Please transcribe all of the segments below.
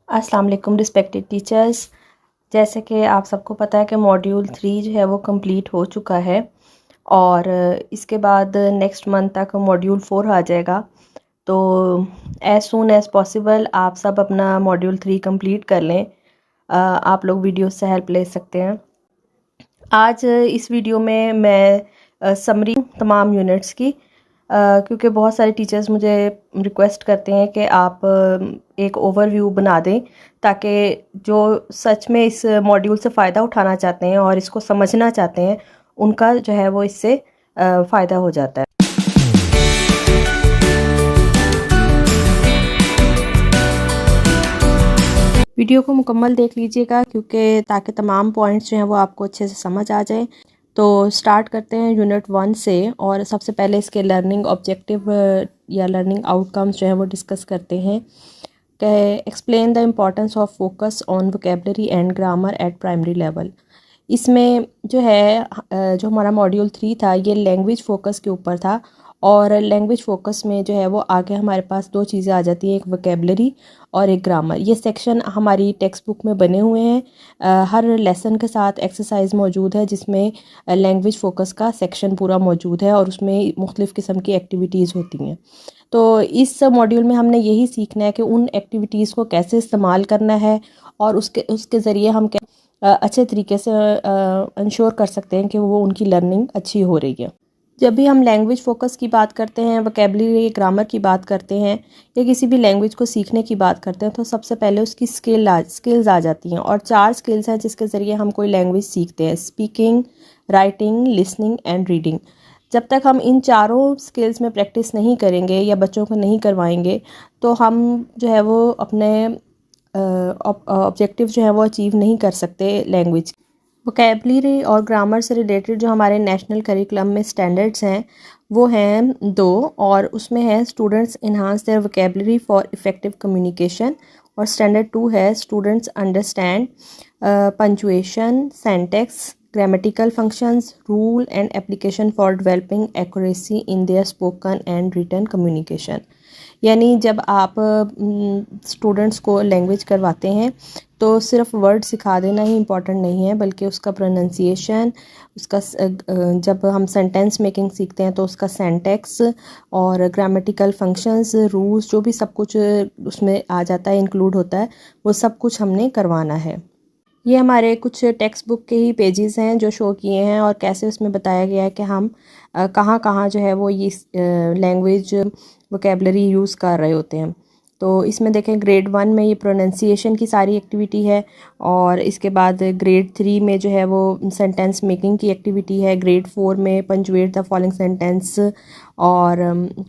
अस्सलाम वालेकुम respected teachers. जैसे कि आप सबको पता है कि मॉड्यूल 3 जो है वो कंप्लीट हो चुका है और इसके बाद नेक्स्ट मंथ तक मॉड्यूल 4 आ जाएगा। तो एज़ सून एज़ पॉसिबल आप सब अपना मॉड्यूल 3 कंप्लीट कर लें। आप लोग वीडियो से हेल्प ले सकते हैं। आज इस वीडियो में मैं समरी तमाम यूनिट्स की, क्योंकि बहुत सारे टीचर्स मुझे रिक्वेस्ट करते हैं कि आप एक ओवरव्यू बना दें ताकि जो सच में इस मॉड्यूल से फ़ायदा उठाना चाहते हैं और इसको समझना चाहते हैं उनका जो है वो इससे फ़ायदा हो जाता है। वीडियो को मुकम्मल देख लीजिएगा क्योंकि ताकि तमाम पॉइंट्स जो हैं वो आपको अच्छे से समझ आ जाए। तो स्टार्ट करते हैं यूनिट 1 से और सबसे पहले इसके लर्निंग ऑब्जेक्टिव या लर्निंग आउटकम्स जो है वो डिस्कस करते हैं। Explain the importance of focus on vocabulary and grammar eight primary level. इसमें जो है जो हमारा मॉड्यूल 3 था ये लैंग्वेज फ़ोकस के ऊपर था और लैंग्वेज फ़ोकस में जो है वो आगे हमारे पास दो चीज़ें आ जाती हैं, एक वोकेबलरी और एक ग्रामर। ये सेक्शन हमारी टेक्स्ट बुक में बने हुए हैं। हर लेसन के साथ एक्सरसाइज मौजूद है जिसमें लैंग्वेज फ़ोकस का सेक्शन पूरा मौजूद है और उसमें मुख्तलिफ़ किस्म की एक्टिविटीज़ होती हैं। तो इस मॉड्यूल में हमने यही सीखना है कि उन एक्टिविटीज़ को कैसे इस्तेमाल करना है और उसके ज़रिए हम अच्छे तरीके से इंश्योर कर सकते हैं कि वो उनकी लर्निंग अच्छी हो रही है। जब भी हम लैंग्वेज फ़ोकस की बात करते हैं, वोकेबलरी ग्रामर की बात करते हैं या किसी भी लैंग्वेज को सीखने की बात करते हैं तो सबसे पहले उसकी स्किल्स आ जाती हैं और 4 स्किल्स हैं जिसके ज़रिए हम कोई लैंग्वेज सीखते हैं: speaking, writing, listening and reading. जब तक हम इन चारों स्किल्स में प्रैक्टिस नहीं करेंगे या बच्चों को नहीं करवाएंगे तो हम जो है वो अपने ऑब्जेक्टिव जो है वो अचीव नहीं कर सकते लैंग्वेज। वोकेबलरी और ग्रामर से रिलेटेड जो हमारे नेशनल करिकुलम में स्टैंडर्ड्स हैं वो हैं 2 और उसमें है students enhance their vocabulary for effective communication और स्टैंडर्ड 2 है students understand punctuation, syntax, grammatical functions, rule and application for developing accuracy in their spoken and written communication. यानी जब आप स्टूडेंट्स को लैंग्वेज करवाते हैं तो सिर्फ वर्ड सिखा देना ही इम्पॉर्टेंट नहीं है बल्कि उसका प्रोनंसिएशन, उसका जब हम सेंटेंस मेकिंग सीखते हैं तो उसका सेंटेक्स और ग्रामेटिकल फंक्शंस, रूल्स, जो भी सब कुछ उसमें आ जाता है, इंक्लूड होता है, वो सब कुछ हमने करवाना है। ये हमारे कुछ टेक्स्ट बुक के ही पेजेस हैं जो शो किए हैं और कैसे उसमें बताया गया है कि हम कहाँ कहाँ जो है वो ये लैंग्वेज वोकेबलरी यूज़ कर रहे होते हैं। तो इसमें देखें ग्रेड 1 में ये प्रोनंसिएशन की सारी एक्टिविटी है और इसके बाद ग्रेड 3 में जो है वो सेंटेंस मेकिंग की एक्टिविटी है, ग्रेड 4 में पंचुएट द फॉलोइंग सेंटेंस और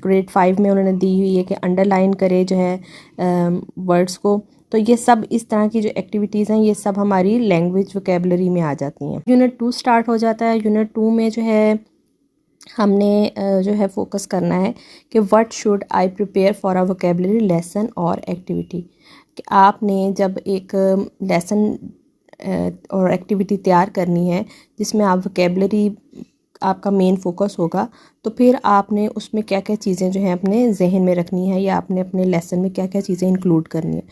ग्रेड 5 में उन्होंने दी हुई है कि अंडरलाइन करे जो है वर्ड्स को। तो ये सब इस तरह की जो एक्टिविटीज़ हैं ये सब हमारी लैंग्वेज वोकेबलरी में आ जाती हैं। यूनिट 2 स्टार्ट हो जाता है। यूनिट 2 में जो है हमने जो है फोकस करना है कि what should I prepare for a vocabulary lesson और एक्टिविटी। कि आपने जब एक लेसन और एक्टिविटी तैयार करनी है जिसमें आप वोकेबलरी आपका मेन फोकस होगा तो फिर आपने उसमें क्या क्या चीज़ें जो हैं अपने जहन में रखनी है या आपने अपने लेसन में क्या क्या चीज़ें इंक्लूड करनी है।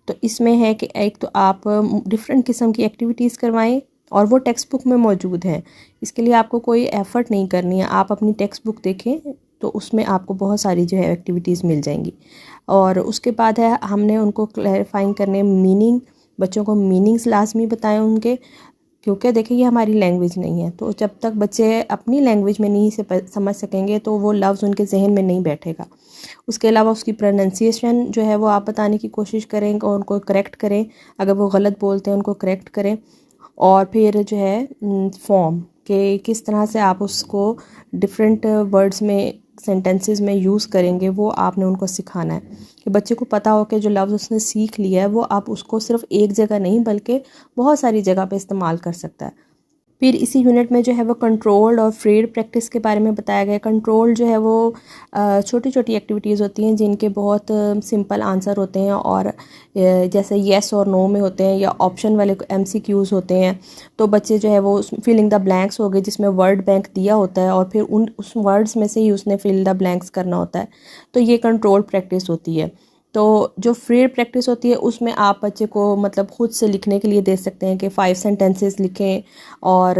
तो इसमें है कि एक तो आप डिफरेंट किस्म की एक्टिविटीज़ करवाएं और वो टेक्स्ट बुक में मौजूद हैं। इसके लिए आपको कोई एफ़र्ट नहीं करनी है, आप अपनी टेक्स्ट बुक देखें तो उसमें आपको बहुत सारी जो है एक्टिविटीज़ मिल जाएंगी। और उसके बाद है हमने उनको क्लैरिफाइंग करने मीनिंग, बच्चों को मीनिंग्स लाजमी बताएं उनके, क्योंकि देखिए ये हमारी लैंग्वेज नहीं है तो जब तक बच्चे अपनी लैंग्वेज में नहीं समझ सकेंगे तो वो लफ्ज़ उनके जहन में नहीं बैठेगा। उसके अलावा उसकी प्रोनंसिएशन जो है वो आप बताने की कोशिश करें और उनको करेक्ट करें, अगर वो गलत बोलते हैं उनको करेक्ट करें। और फिर जो है फॉर्म के किस तरह से आप उसको डिफरेंट वर्ड्स में सेंटेंसेस में यूज़ करेंगे वो आपने उनको सिखाना है कि बच्चे को पता हो कि जो लफ्ज़ उसने सीख लिया है वो आप उसको सिर्फ एक जगह नहीं बल्कि बहुत सारी जगह पे इस्तेमाल कर सकता है। फिर इसी यूनिट में जो है वो कंट्रोल्ड और फ्रीड प्रैक्टिस के बारे में बताया गया। कंट्रोल जो है वो छोटी छोटी एक्टिविटीज़ होती हैं जिनके बहुत सिंपल आंसर होते हैं और जैसे येस और नो में होते हैं या ऑप्शन वाले MCQs होते हैं। तो बच्चे जो है वो फिलिंग द ब्लैंक्स हो गए जिसमें वर्ड बैंक दिया होता है और फिर उस वर्ड्स में से ही उसने फिल द ब्लैंक्स करना होता है। तो ये कंट्रोल प्रैक्टिस होती है। तो जो फ्री प्रैक्टिस होती है उसमें आप बच्चे को मतलब खुद से लिखने के लिए दे सकते हैं कि 5 सेंटेंसेस लिखें, और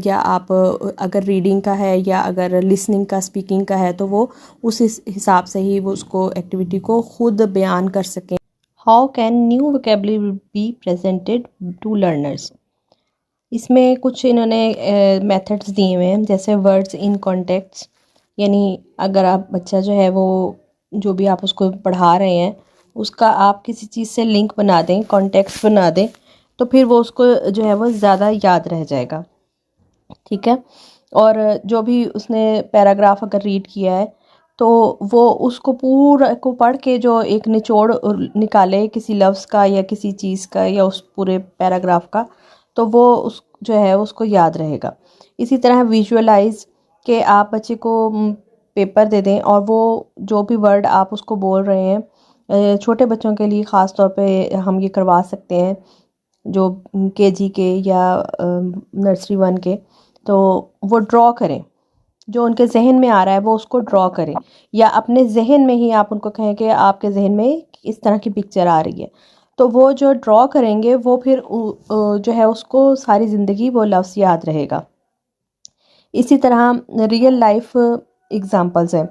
या आप अगर रीडिंग का है या अगर लिसनिंग का, स्पीकिंग का है, तो वो उस हिसाब से ही वो उसको एक्टिविटी को खुद बयान कर सकें। How can new vocabulary be presented to learners. इसमें कुछ इन्होंने मेथड्स दिए हुए हैं, जैसे वर्ड्स इन कॉन्टेक्स्ट, यानी अगर आप बच्चा जो है वो जो भी आप उसको पढ़ा रहे हैं उसका आप किसी चीज़ से लिंक बना दें, कॉन्टेक्स्ट बना दें, तो फिर वो उसको जो है वो ज़्यादा याद रह जाएगा। ठीक है। और जो भी उसने पैराग्राफ अगर रीड किया है तो वो उसको पूरा को पढ़ के जो एक निचोड़ निकाले किसी लफ्ज़ का या किसी चीज़ का या उस पूरे पैराग्राफ का, तो वो उस जो है उसको याद रहेगा। इसी तरह विजुअलाइज के आप बच्चे को पेपर दे दें और वो जो भी वर्ड आप उसको बोल रहे हैं, छोटे बच्चों के लिए ख़ास तौर पे हम ये करवा सकते हैं जो केजी के या नर्सरी 1 के, तो वो ड्रॉ करें, जो उनके जहन में आ रहा है वो उसको ड्रॉ करें, या अपने जहन में ही आप उनको कहें कि आपके जहन में इस तरह की पिक्चर आ रही है, तो वो जो ड्रॉ करेंगे वो फिर जो है उसको सारी ज़िंदगी वो लफ्ज़ याद रहेगा। इसी तरह रियल लाइफ एग्जांपल्स हैं,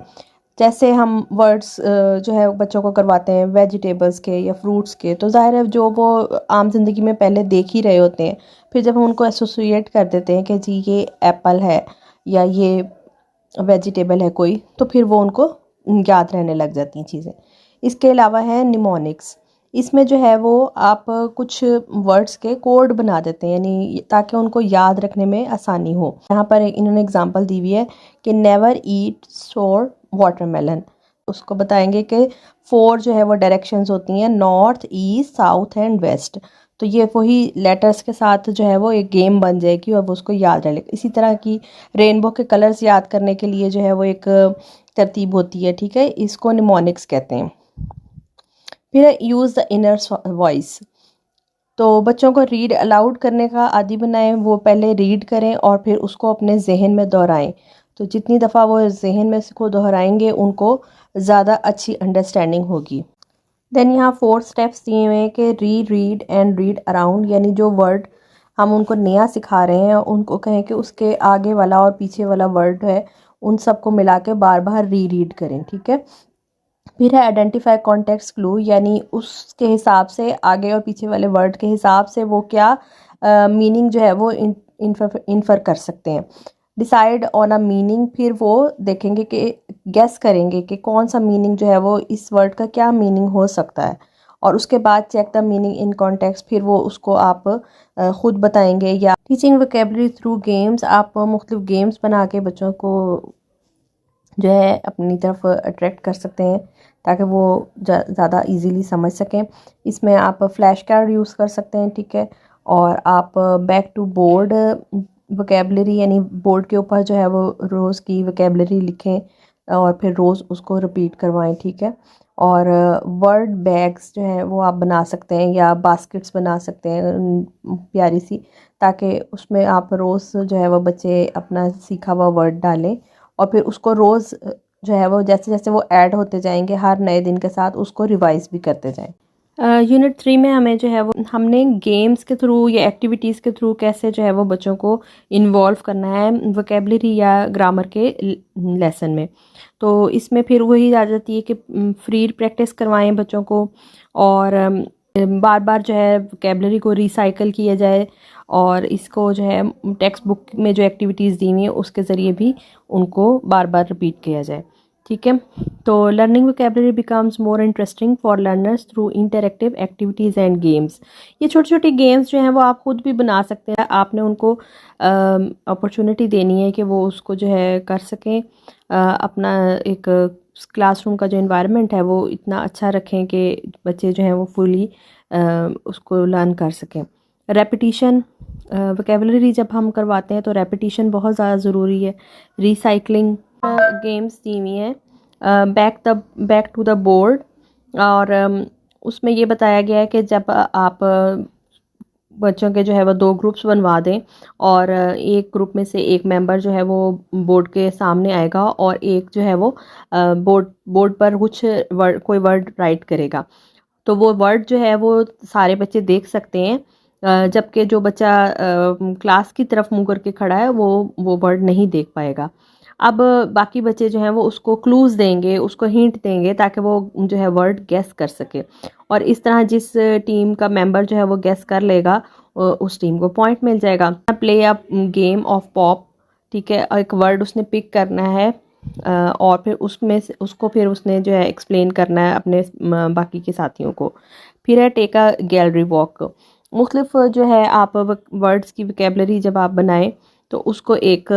जैसे हम वर्ड्स जो है बच्चों को करवाते हैं वेजिटेबल्स के या फ्रूट्स के, तो ज़ाहिर है जो वो आम जिंदगी में पहले देख ही रहे होते हैं, फिर जब हम उनको एसोसिएट कर देते हैं कि जी ये एप्पल है या ये वेजिटेबल है कोई, तो फिर वो उनको याद रहने लग जाती हैं चीज़ें। इसके अलावा है निमोनिक्स, इसमें जो है वो आप कुछ वर्ड्स के कोड बना देते हैं, यानी ताकि उनको याद रखने में आसानी हो। यहाँ पर इन्होंने एग्जांपल दी हुई है कि नेवर ईट सोर वाटरमेलन। उसको बताएंगे कि 4 जो है वो डायरेक्शंस होती हैं, north, east, south and west. तो ये वही लेटर्स के साथ जो है वो एक गेम बन जाएगी और वो उसको याद रह लेगा। इसी तरह की रेनबो के कलर्स याद करने के लिए जो है वो एक तरतीब होती है। ठीक है, इसको निमोनिक्स कहते हैं। फिर यूज़ द इनर वॉइस, तो बच्चों को रीड अलाउड करने का आदी बनाएं, वो पहले रीड करें और फिर उसको अपने जहन में दोहराएं। तो जितनी दफ़ा वो जहन में इसको दोहराएंगे उनको ज़्यादा अच्छी अंडरस्टैंडिंग होगी। देन यहाँ 4 स्टेप्स दिए हुए हैं कि रीड एंड रीड अराउंड, यानी जो वर्ड हम उनको नया सिखा रहे हैं उनको कहें कि उसके आगे वाला और पीछे वाला वर्ड है उन सबको मिला के बार बार रीड करें। ठीक है। फिर है आइडेंटिफाई कॉन्टेक्स्ट क्लू, यानी उसके हिसाब से आगे और पीछे वाले वर्ड के हिसाब से वो क्या मीनिंग जो है वो इन्फर कर सकते हैं। डिसाइड ऑन अ मीनिंग, फिर वो देखेंगे कि गेस करेंगे कि कौन सा मीनिंग जो है वो इस वर्ड का क्या मीनिंग हो सकता है, और उसके बाद check the meaning in context, फिर वो उसको आप खुद बताएंगे। या टीचिंग वोकेबलरी थ्रू गेम्स, आप मुख्तलिफ गेम्स बना के बच्चों को जो है अपनी तरफ अट्रैक्ट कर सकते हैं ताकि वो ज़्यादा इजीली समझ सकें। इसमें आप फ्लैश कार्ड यूज़ कर सकते हैं। ठीक है। और आप बैक टू बोर्ड वोकेबलरी, यानी बोर्ड के ऊपर जो है वो रोज़ की वोकेबलरी लिखें और फिर रोज़ उसको रिपीट करवाएं। ठीक है। और वर्ड बैग्स जो है वो आप बना सकते हैं या बास्केट्स बना सकते हैं प्यारी सी, ताकि उसमें आप रोज़ जो है वो बच्चे अपना सीखा हुआ वर्ड डालें और फिर उसको रोज़ जो है वो जैसे जैसे वो ऐड होते जाएंगे हर नए दिन के साथ उसको रिवाइज भी करते जाएं। यूनिट 3 में हमें जो है वो हमने गेम्स के थ्रू या एक्टिविटीज़ के थ्रू कैसे जो है वो बच्चों को इन्वॉल्व करना है वोकेबलरी या ग्रामर के लेसन में। तो इसमें फिर वही आ जाती है कि फ्री प्रैक्टिस करवाएं बच्चों को, और बार बार जो है वोकेबलरी को रिसाइकल किया जाए, और इसको जो है टेक्स्ट बुक में जो एक्टिविटीज़ दी हुई हैं उसके ज़रिए भी उनको बार बार रिपीट किया जाए। ठीक है। तो learning vocabulary becomes more interesting for learners through interactive activities and games. ये छोटी छोटी गेम्स जो हैं वो आप खुद भी बना सकते हैं, आपने उनको अपॉर्चुनिटी देनी है कि वो उसको जो है कर सकें। अपना एक क्लासरूम का जो इन्वायरमेंट है वो इतना अच्छा रखें कि बच्चे जो हैं वो फुली उसको लर्न कर सकें। रेपिटिशन, वोकेबलरी जब हम करवाते हैं तो रेपिटिशन बहुत ज़्यादा ज़रूरी है। रिसाइकलिंग गेम्स दी हुई हैं बैक टू द बोर्ड, और उसमें ये बताया गया है कि जब आप बच्चों के जो है वो 2 ग्रुप्स बनवा दें और एक ग्रुप में से एक मेंबर जो है वो बोर्ड के सामने आएगा और एक जो है वो बोर्ड पर कुछ कोई वर्ड राइट करेगा। तो वो वर्ड जो है वो सारे बच्चे देख सकते हैं, जबकि जो बच्चा क्लास की तरफ मुंह करके खड़ा है वो वर्ड नहीं देख पाएगा। अब बाकी बच्चे जो हैं वो उसको क्लूज देंगे, उसको हिंट देंगे ताकि वो जो है वर्ड गेस कर सके, और इस तरह जिस टीम का मेंबर जो है वो गेस कर लेगा उस टीम को पॉइंट मिल जाएगा। Play a game of pop, ठीक है, एक वर्ड उसने पिक करना है और फिर उसमें से उसको फिर उसने जो है एक्सप्लेन करना है अपने बाकी के साथियों को। फिर है टेक अ गैलरी वॉक। मुख्तलिफ जो है आप वर्ड्स की वोकेबलरी जब आप बनाएं तो उसको एक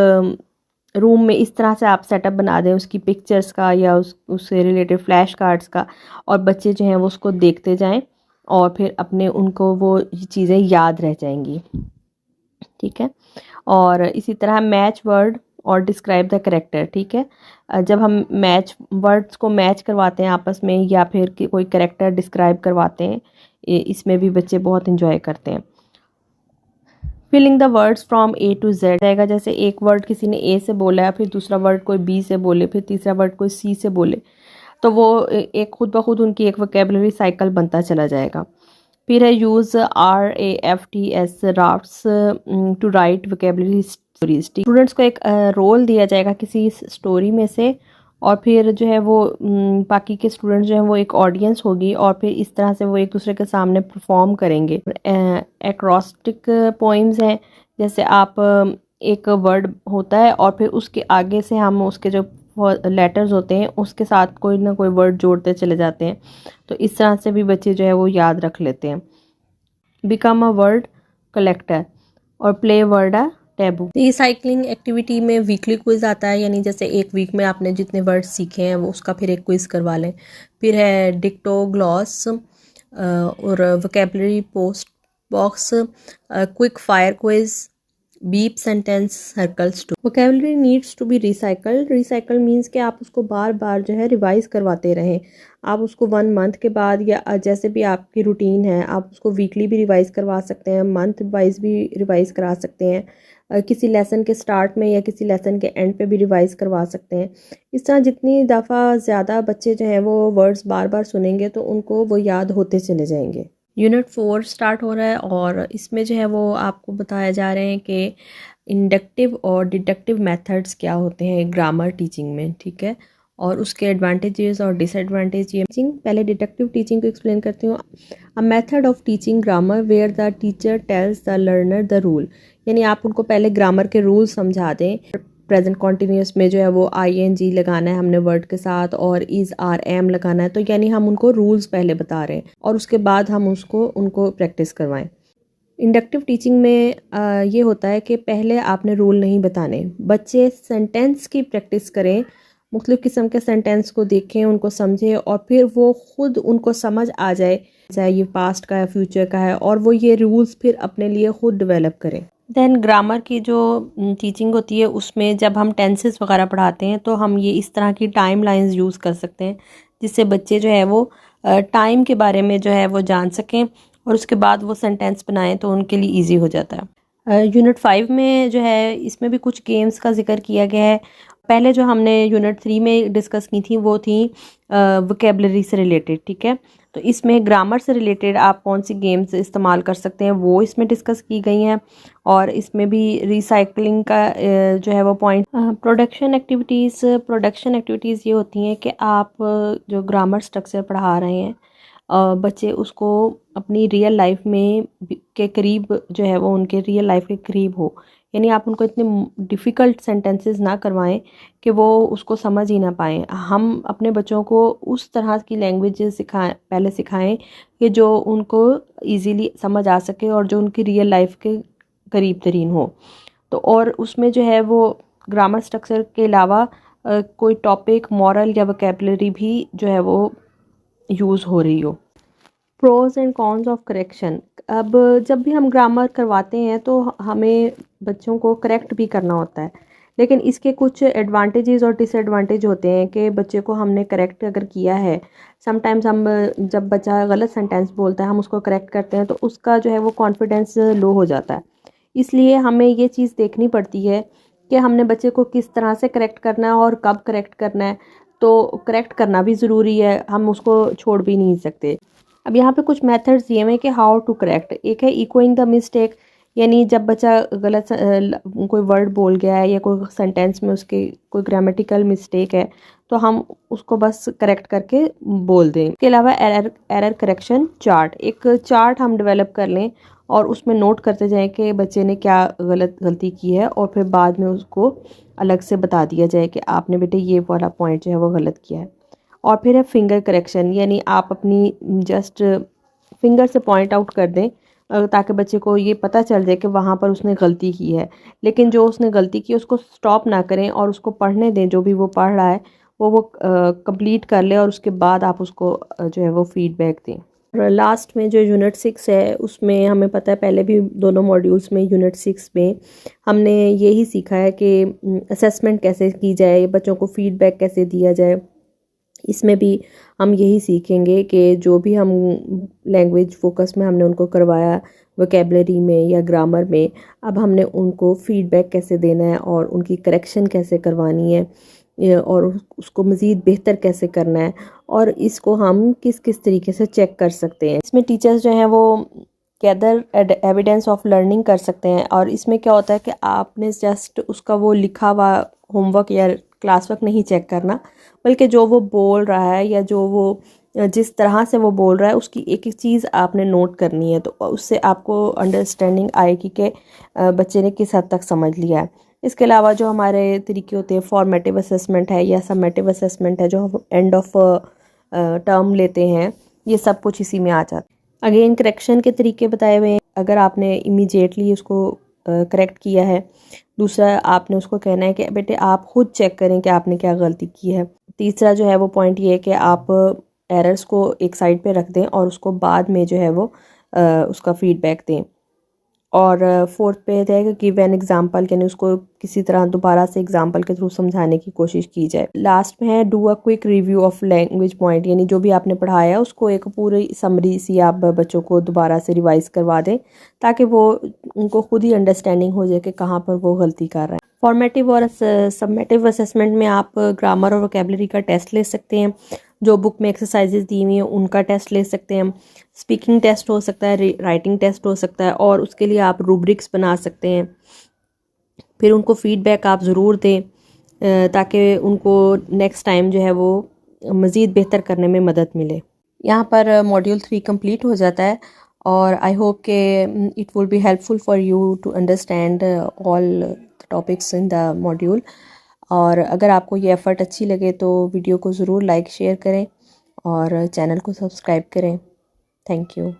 रूम में इस तरह से आप सेटअप बना दें उसकी पिक्चर्स का या उससे रिलेटेड फ्लैश कार्ड्स का, और बच्चे जो हैं वो उसको देखते जाएं और फिर अपने उनको वो चीज़ें याद रह जाएंगी, ठीक है। और इसी तरह मैच वर्ड और डिस्क्राइब द करेक्टर, ठीक है। जब हम मैच वर्ड्स को मैच करवाते हैं आपस में या फिर कोई करेक्टर डिस्क्राइब करवाते हैं, इसमें भी बच्चे बहुत इंजॉय करते हैं। Filling the words from A to Z रहेगा, जैसे एक वर्ड किसी ने ए से बोला है, फिर दूसरा वर्ड कोई बी से बोले, फिर तीसरा वर्ड कोई सी से बोले, तो वो एक खुद ब खुद उनकी एक वोकेबलरी साइकिल बनता चला जाएगा। फिर है use RAFTS RAFTS to write vocabulary stories. Students को एक रोल दिया जाएगा किसी स्टोरी में से, और फिर जो है वो बाकी के स्टूडेंट्स जो हैं वो एक ऑडियंस होगी और फिर इस तरह से वो एक दूसरे के सामने परफॉर्म करेंगे। एक्रोस्टिक पोइम्स हैं, जैसे आप एक वर्ड होता है और फिर उसके आगे से हम उसके जो लेटर्स होते हैं उसके साथ कोई ना कोई वर्ड जोड़ते चले जाते हैं, तो इस तरह से भी बच्चे जो है वो याद रख लेते हैं। बिकम अ वर्ड कलेक्टर और play word a taboo. Recycling activity में वीकली क्विज आता है, यानी जैसे एक वीक में आपने जितने वर्ड सीखे हैं वो उसका फिर एक क्विज करवा लें। फिर है डिक्टो ग्लॉस और vocabulary post box, quick fire quiz, beep sentence circles too. Vocabulary needs to be recycled. Recycle means कि आप उसको बार बार जो है रिवाइज करवाते रहें। आप उसको 1 मंथ के बाद या जैसे भी आपकी रूटीन है आप उसको वीकली भी रिवाइज करवा सकते हैं, मंथ वाइज भी रिवाइज करा सकते हैं, किसी लेसन के स्टार्ट में या किसी लेसन के एंड पे भी रिवाइज करवा सकते हैं। इस तरह जितनी दफ़ा ज़्यादा बच्चे जो हैं वो वर्ड्स बार बार सुनेंगे तो उनको वो याद होते चले जाएंगे। यूनिट 4 स्टार्ट हो रहा है और इसमें जो है वो आपको बताया जा रहे हैं कि इंडक्टिव और डिडक्टिव मेथड्स क्या होते हैं ग्रामर टीचिंग में, ठीक है, और उसके एडवांटेजेस और डिसएडवांटेज। ये पहले डिडक्टिव टीचिंग को एक्सप्लेन करती हूँ। A method of teaching grammar where the teacher tells the learner the rule, यानी आप उनको पहले ग्रामर के रूल समझा दें। प्रेजेंट कॉन्टीन्यूस में जो है वो ING लगाना है हमने वर्ड के साथ और इज़ आर एम लगाना है, तो यानी हम उनको रूल्स पहले बता रहे हैं और उसके बाद हम उनको प्रैक्टिस करवाएं। इंडक्टिव टीचिंग में ये होता है कि पहले आपने रूल नहीं बताने, बच्चे सेंटेंस की प्रैक्टिस करें, मुख्तलिफ़ किस्म के सेंटेंस को देखें, उनको समझें और फिर वो खुद उनको समझ आ जाए चाहे ये पास्ट का है फ्यूचर का है, और वो ये रूल्स फिर अपने लिए खुद डेवलप करें। देन ग्रामर की जो टीचिंग होती है उसमें जब हम टेंसेस वगैरह पढ़ाते हैं तो हम ये इस तरह की टाइम लाइंस यूज़ कर सकते हैं जिससे बच्चे जो है वो टाइम के बारे में जो है वो जान सकें और उसके बाद वो सेंटेंस बनाएं तो उनके लिए इजी हो जाता है। यूनिट 5 में जो है इसमें भी कुछ गेम्स का जिक्र किया गया है। पहले जो हमने यूनिट 3 में डिस्कस की थी वो थी वोकेबलरी से रिलेटेड, ठीक है, तो इसमें ग्रामर से रिलेटेड आप कौन सी गेम्स इस्तेमाल कर सकते हैं वो इसमें डिस्कस की गई हैं, और इसमें भी रिसाइकलिंग का जो है वो पॉइंट। प्रोडक्शन एक्टिविटीज़ ये होती हैं कि आप जो ग्रामर स्ट्रक्चर पढ़ा रहे हैं बच्चे उसको अपनी रियल लाइफ में के करीब जो है वो उनके रियल लाइफ के करीब हो, यानी आप उनको इतने डिफ़िकल्ट सेंटेंसेस ना करवाएं कि वो उसको समझ ही ना पाएँ। हम अपने बच्चों को उस तरह की लैंग्वेज पहले सिखाएं कि जो उनको इजीली समझ आ सके और जो उनकी रियल लाइफ के करीब तरीन हो। तो और उसमें जो है वो ग्रामर स्ट्रक्चर के अलावा कोई टॉपिक मॉरल या वोकैबुलरी भी जो है वो यूज़ हो रही हो। Pros and cons of correction. अब जब भी हम ग्रामर करवाते हैं तो हमें बच्चों को करेक्ट भी करना होता है, लेकिन इसके कुछ एडवांटेजेस और डिसएडवांटेज होते हैं कि बच्चे को हमने करेक्ट अगर किया है, समटाइम्स हम जब बच्चा गलत सेंटेंस बोलता है हम उसको करेक्ट करते हैं तो उसका जो है वो कॉन्फिडेंस लो हो जाता है। इसलिए हमें ये चीज़ देखनी पड़ती है कि हमने बच्चे को किस तरह से करेक्ट करना है और कब करेक्ट करना है। तो करेक्ट करना भी ज़रूरी है, हम उसको छोड़ भी नहीं सकते। अब यहाँ पे कुछ मेथड्स दिए हुए हैं कि हाउ टू करेक्ट। एक है इक्वइंग द मिस्टेक, यानी जब बच्चा गलत कोई वर्ड बोल गया है या कोई सेंटेंस में उसके कोई ग्रामेटिकल मिस्टेक है तो हम उसको बस करेक्ट करके बोल दें। इसके अलावा एरर करेक्शन चार्ट, एक चार्ट हम डेवलप कर लें और उसमें नोट करते जाएं कि बच्चे ने क्या गलती की है और फिर बाद में उसको अलग से बता दिया जाए कि आपने बेटे ये वाला पॉइंट जो है वो गलत किया है। और फिर है फिंगर करेक्शन, यानी आप अपनी जस्ट फिंगर से पॉइंट आउट कर दें ताकि बच्चे को ये पता चल जाए कि वहाँ पर उसने गलती की है। लेकिन जो उसने गलती की उसको स्टॉप ना करें और उसको पढ़ने दें, जो भी वो पढ़ रहा है वो कंप्लीट कर ले और उसके बाद आप उसको जो है वो फीडबैक दें। और लास्ट में जो यूनिट 6 है उसमें हमें पता है, पहले भी दोनों मॉड्यूल्स में यूनिट 6 में हमने यही सीखा है कि असेसमेंट कैसे की जाए, बच्चों को फीडबैक कैसे दिया जाए। इसमें भी हम यही सीखेंगे कि जो भी हम लैंग्वेज फोकस में हमने उनको करवाया वोकेबलरी में या ग्रामर में, अब हमने उनको फीडबैक कैसे देना है और उनकी करेक्शन कैसे करवानी है और उसको मज़ीद बेहतर कैसे करना है और इसको हम किस किस तरीके से चेक कर सकते हैं। इसमें टीचर्स जो हैं वो गैदर एविडेंस ऑफ लर्निंग कर सकते हैं। और इसमें क्या होता है कि आपने जस्ट उसका वो लिखा हुआ होमवर्क या क्लास वर्क नहीं चेक करना, बल्कि जो वो बोल रहा है या जो वो जिस तरह से वो बोल रहा है उसकी एक एक चीज़ आपने नोट करनी है, तो उससे आपको अंडरस्टैंडिंग आएगी कि बच्चे ने किस हद तक समझ लिया है। इसके अलावा जो हमारे तरीके होते हैं, फॉर्मेटिव असेसमेंट है या समेटिव असेसमेंट है, जो हम एंड ऑफ टर्म लेते हैं, ये सब कुछ इसी में आ जाता है। अगेन करेक्शन के तरीके बताए हुए हैं, अगर आपने इमीडिएटली उसको करेक्ट किया है। दूसरा, आपने उसको कहना है कि बेटे आप खुद चेक करें कि आपने क्या गलती की है। तीसरा जो है वो पॉइंट ये है कि आप एरर्स को एक साइड पे रख दें और उसको बाद में जो है वो उसका फीडबैक दें। और फोर्थ पे है कि गिव एन एग्जांपल, यानी उसको किसी तरह दोबारा से एग्जांपल के थ्रू समझाने की कोशिश की जाए। लास्ट में है do a quick review of language point, यानी जो भी आपने पढ़ाया है उसको एक पूरी समरी सी आप बच्चों को दोबारा से रिवाइज करवा दें ताकि वो उनको खुद ही अंडरस्टैंडिंग हो जाए कि कहाँ पर वो गलती कर रहे हैं। फॉर्मेटिव और सबमेटिव असेसमेंट में आप ग्रामर और वोकेबलरी का टेस्ट ले सकते हैं, जो बुक में एक्सरसाइजेज दी हुई हैं उनका टेस्ट ले सकते हैं। स्पीकिंग टेस्ट हो सकता है, राइटिंग टेस्ट हो सकता है और उसके लिए आप रूब्रिक्स बना सकते हैं। फिर उनको फीडबैक आप ज़रूर दें ताकि उनको नेक्स्ट टाइम जो है वो मज़ीद बेहतर करने में मदद मिले। यहाँ पर मॉड्यूल 3 कंप्लीट हो जाता है और आई होप के it will be helpful for you to understand all topics in the module. और अगर आपको ये एफ़र्ट अच्छी लगे तो वीडियो को ज़रूर लाइक शेयर करें और चैनल को सब्सक्राइब करें। Thank you.